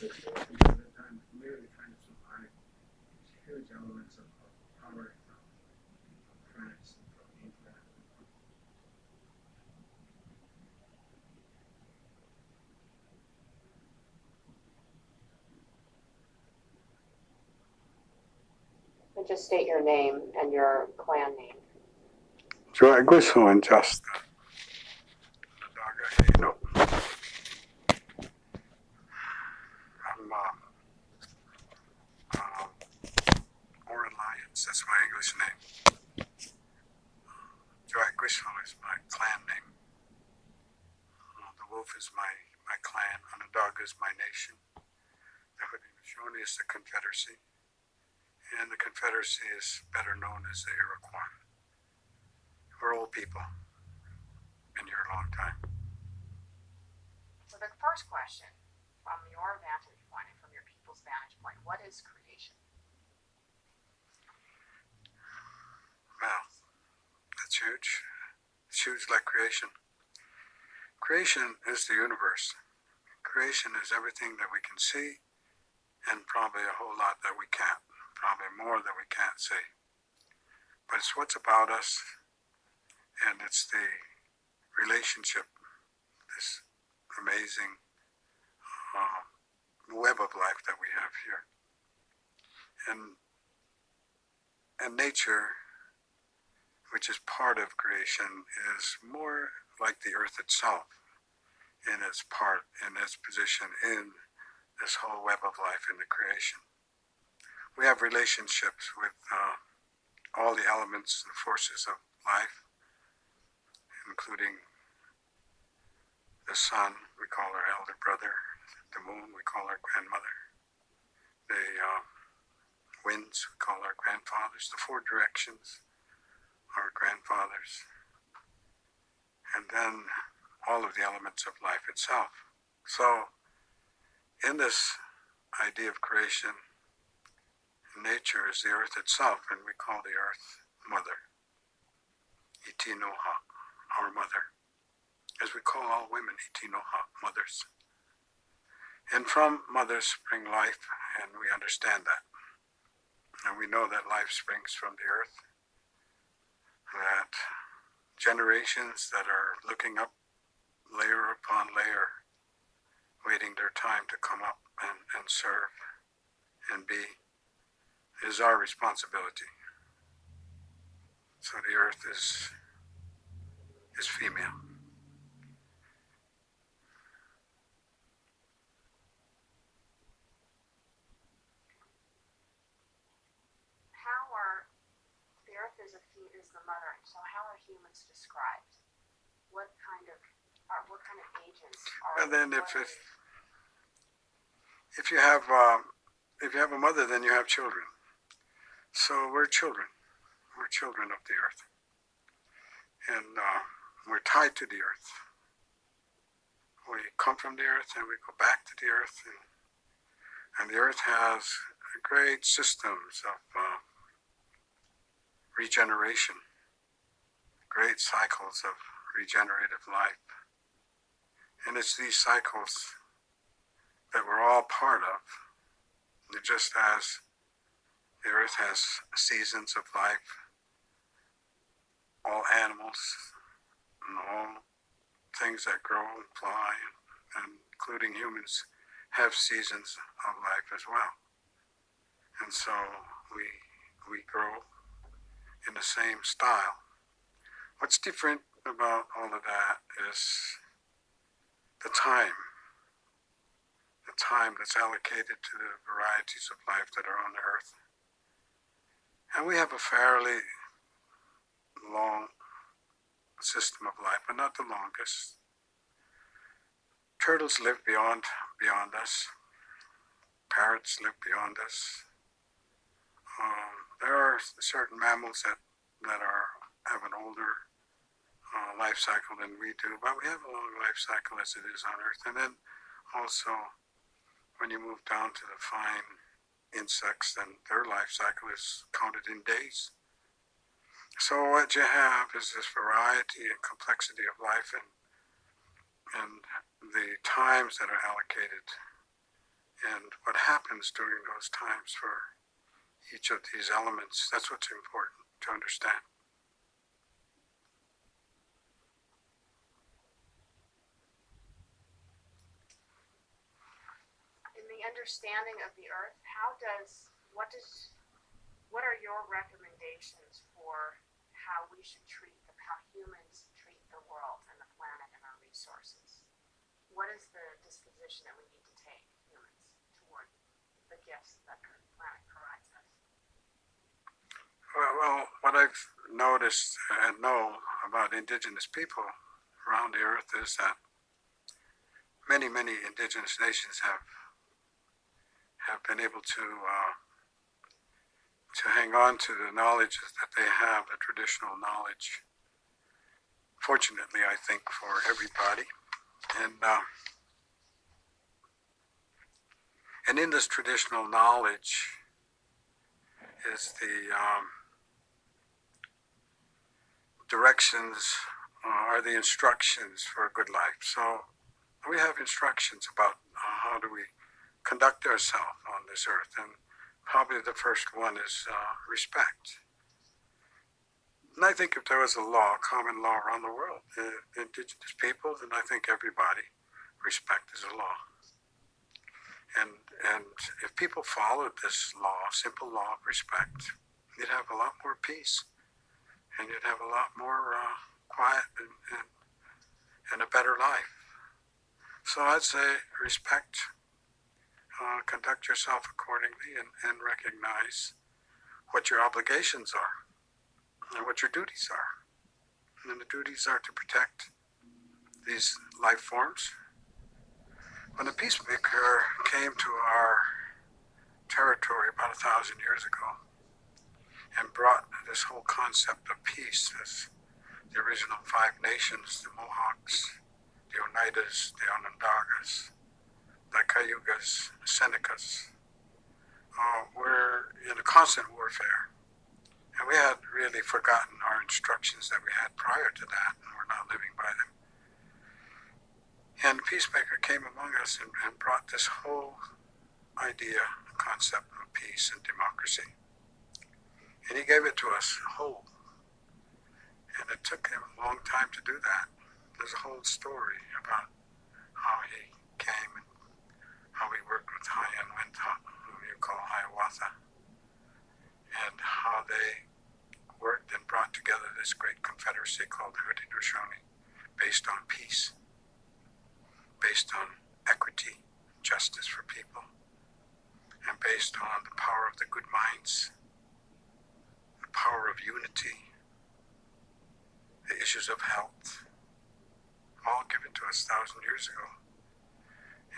situation at the time, merely trying to survive. Huge elements of power from France and from England. And just state your name and your clan name. Joy Gusso and just no. I'm Oren Lyons, that's my English name. Joy Gusso is my clan name. The wolf is my clan. Onondaga is my nation. The Haudenosaunee is the Confederacy. And the Confederacy is better known as the Iroquois. We're old people. Been here a long time. So the first question, from your vantage point and from your people's vantage point, what is creation? Well, that's huge. It's huge like creation. Creation is the universe. Creation is everything that we can see and probably a whole lot that we can't. Probably more that we can't see. But it's what's about us, and it's the relationship, this amazing web of life that we have here. And nature, which is part of creation, is more like the earth itself in its position in this whole web of life in the creation. We have relationships with all the elements and forces of life, including the sun, we call our elder brother; the moon, we call our grandmother; the winds, we call our grandfathers; the four directions, our grandfathers; and then all of the elements of life itself. So, in this idea of creation, nature is the earth itself, and we call the earth Mother. Itinoha, our mother. As we call all women Itinoha, mothers. And from mothers spring life, and we understand that. And we know that life springs from the earth. That generations that are looking up layer upon layer, waiting their time to come up and serve and be, is our responsibility. So the earth is female. The earth is the mother, so how are humans described? What kind of agents are? And then if you have a mother, then you have children. So we're children. We're children of the earth. And we're tied to the earth. We come from the earth and we go back to the earth. And the earth has great systems of regeneration, great cycles of regenerative life. And it's these cycles that we're all part of. Just as the earth has seasons of life, all animals and all things that grow and fly, and including humans, have seasons of life as well. And so we grow in the same style. What's different about all of that is the time that's allocated to the varieties of life that are on the earth. And we have a fairly long system of life, but not the longest. Turtles live beyond us. Parrots live beyond us. There are certain mammals that have an older life cycle than we do, but we have a long life cycle as it is on Earth. And then also, when you move down to the fine insects, then their life cycle is counted in days. So what you have is this variety and complexity of life, and the times that are allocated and what happens during those times for each of these elements. That's what's important to understand. In the understanding of the earth, what are your recommendations for how we should how humans treat the world and the planet and our resources? What is the disposition that we need to take, humans, toward the gifts that the planet provides us? Well, what I've noticed and know about indigenous people around the earth is that many indigenous nations have been able to hang on to the knowledge that they have, the traditional knowledge. Fortunately, I think, for everybody. And in this traditional knowledge is the directions, are the instructions for a good life. So we have instructions about how do we conduct ourselves on this earth, and probably the first one is respect. And I think if there was a law, common law around the world, indigenous people, then I think everybody, respect is a law. And if people followed this law, simple law of respect, you'd have a lot more peace, and you'd have a lot more quiet and a better life. So I'd say respect, conduct yourself accordingly, and recognize what your obligations are and what your duties are. And the duties are to protect these life forms. When the peacemaker came to our territory about 1,000 years ago and brought this whole concept of peace as the original 5 nations, the Mohawks, the Oneidas, the Onondagas, the Cayugas, the Senecas, were in a constant warfare. And we had really forgotten our instructions that we had prior to that, and we're not living by them. And the peacemaker came among us and brought this whole idea, concept of peace and democracy. And he gave it to us whole. And it took him a long time to do that. There's a whole story about how he came and how he worked with Hayan Wintha, who you call Hiawatha, and how they worked and brought together this great confederacy called the Haudenosaunee, based on peace, based on equity, justice for people, and based on the power of the good minds, the power of unity, the issues of health, all given to us 1,000 years ago.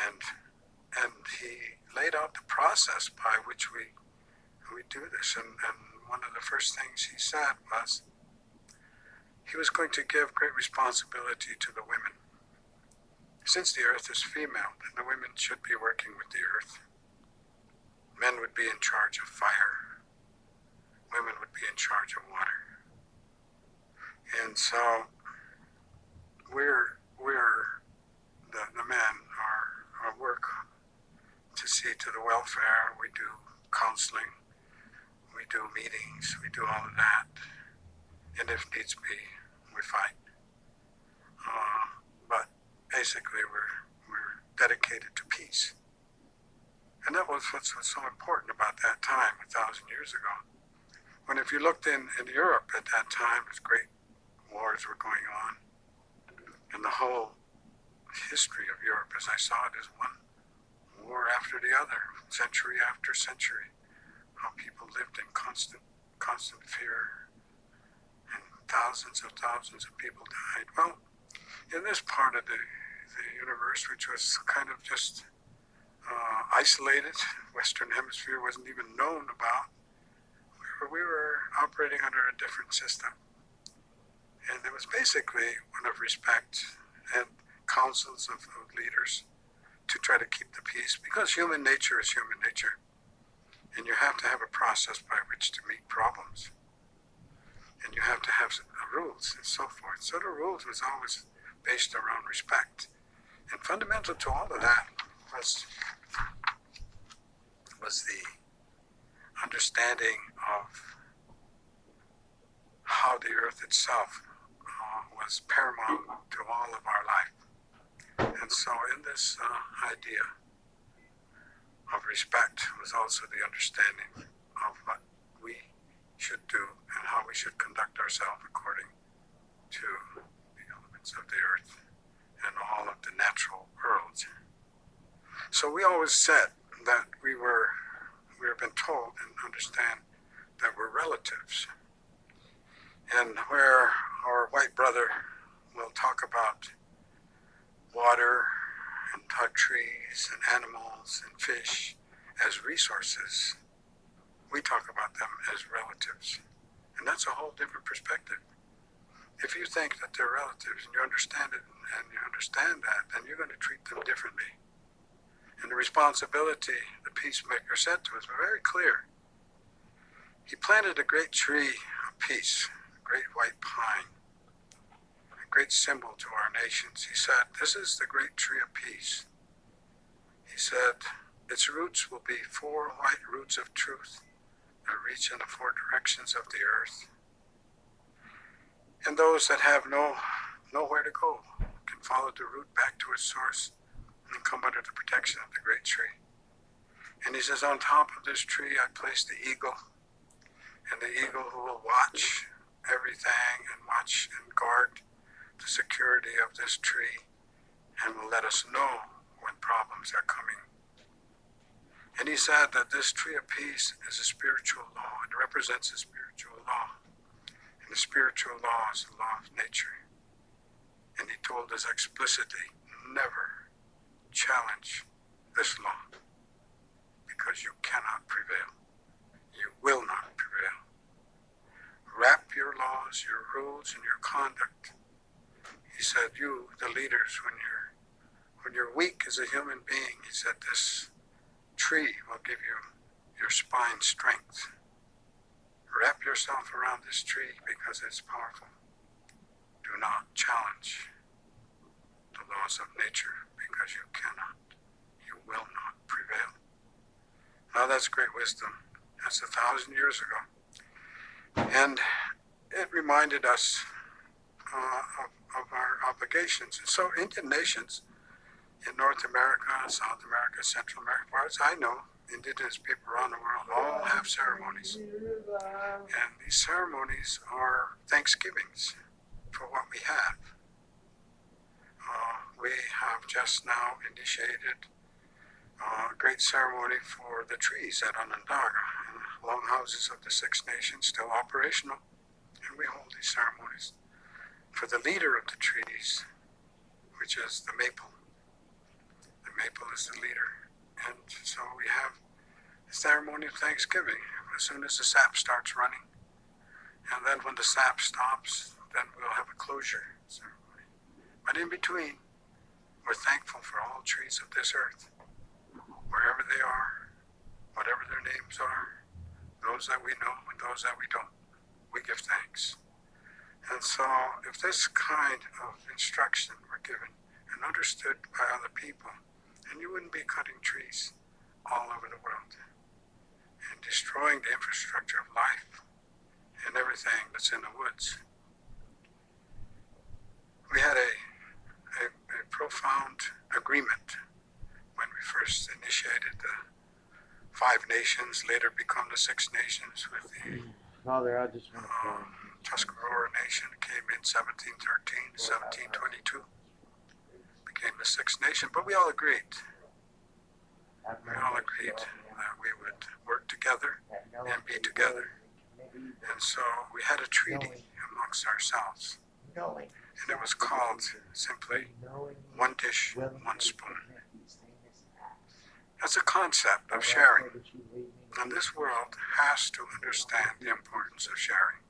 And he laid out the process by which we do this. And one of the first things he said was he was going to give great responsibility to the women. Since the earth is female, then the women should be working with the earth. Men would be in charge of fire. Women would be in charge of water. And so the men, our work to see to the welfare. We do counseling, we do meetings, we do all of that, and if needs be, we fight. But basically, we're dedicated to peace, and that was what's so important about that time 1,000 years ago. When if you looked in Europe at that time, as great wars were going on, and the whole history of Europe, as I saw it, is one war after the other, century after century, how people lived in constant fear, and thousands of people died. Well, in this part of the universe, which was kind of just isolated, Western Hemisphere wasn't even known about, we were operating under a different system. And it was basically one of respect and councils of leaders to try to keep the peace, because human nature is human nature. And you have to have a process by which to meet problems. And you have to have rules and so forth. So the rules was always based around respect. And fundamental to all of that was was the understanding of how the earth itself was paramount to all of our life. And so in this idea of respect was also the understanding of what we should do and how we should conduct ourselves according to the elements of the earth and all of the natural worlds. So we always said that we have been told and understand that we're relatives. And where our white brother will talk about water and trees and animals and fish as resources, we talk about them as relatives. And that's a whole different perspective. If you think that they're relatives and you understand it and you understand that, then you're going to treat them differently. And the responsibility the peacemaker said to us was very clear. He planted a great tree of peace, a great white pine, a great symbol to our nations. He said, this is the great tree of peace. He said, its roots will be 4 white roots of truth that reach in the 4 directions of the earth. And those that have nowhere to go can follow the root back to its source and come under the protection of the great tree. And he says, on top of this tree I place the eagle, and the eagle who will watch everything and watch and guard the security of this tree and will let us know when problems are coming. And he said that this tree of peace is a spiritual law. It represents a spiritual law. And the spiritual law is the law of nature. And he told us explicitly, never challenge this law, because you cannot prevail. You will not prevail. Wrap your laws, your rules, and your conduct. He said, you, the leaders, when you're weak as a human being, he said, this tree will give you your spine strength. Wrap yourself around this tree because it's powerful. Do not challenge the laws of nature, because you cannot, you will not prevail. Now that's great wisdom. That's 1,000 years ago. And it reminded us of our obligations. And so Indian nations in North America, South America, Central America, as far as I know, indigenous people around the world all have ceremonies. And these ceremonies are thanksgivings for what we have. We have just now initiated a great ceremony for the trees at Onondaga. And the longhouses of the Six Nations still operational. And we hold these ceremonies for the leader of the trees, which is the maple. The maple is the leader. And so we have a ceremony of thanksgiving as soon as the sap starts running. And then when the sap stops, then we'll have a closure ceremony. But in between, we're thankful for all trees of this earth, wherever they are, whatever their names are, those that we know and those that we don't. We give thanks. And so if this kind of instruction were given and understood by other people, then you wouldn't be cutting trees all over the world and destroying the infrastructure of life and everything that's in the woods. We had a profound agreement when we first initiated the 5 nations, later become the 6 nations, with the Father, I just want to Tuscarora Nation came in 1713, 1722, became the 6th nation. But we all agreed. We all agreed that we would work together and be together. And so we had a treaty amongst ourselves. And it was called simply one dish, one spoon. That's a concept of sharing. And this world has to understand the importance of sharing.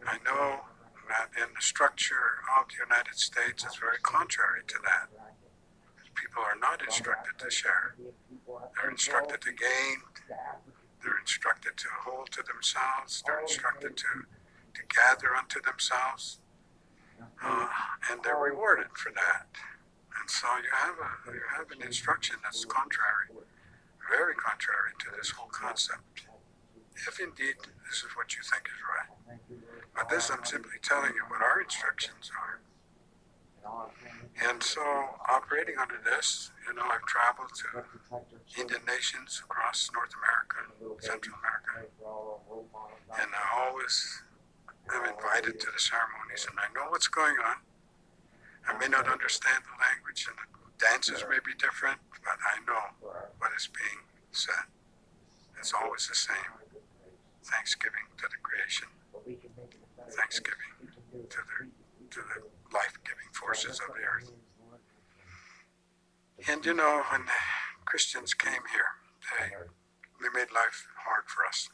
I know that in the structure of the United States it's very contrary to that. People are not instructed to share. They're instructed to gain. They're instructed to hold to themselves. They're instructed to gather unto themselves. And they're rewarded for that. And so you have an instruction that's contrary, very contrary to this whole concept, if indeed this is what you think is right. But this, I'm simply telling you what our instructions are. And so, operating under this, I've traveled to Indian nations across North America, Central America, and I always am invited to the ceremonies, and I know what's going on. I may not understand the language, and the dances may be different, but I know what is being said. It's always the same. Thanksgiving to the creation, thanksgiving to the life-giving forces of the earth. And when the Christians came here, they made life hard for us.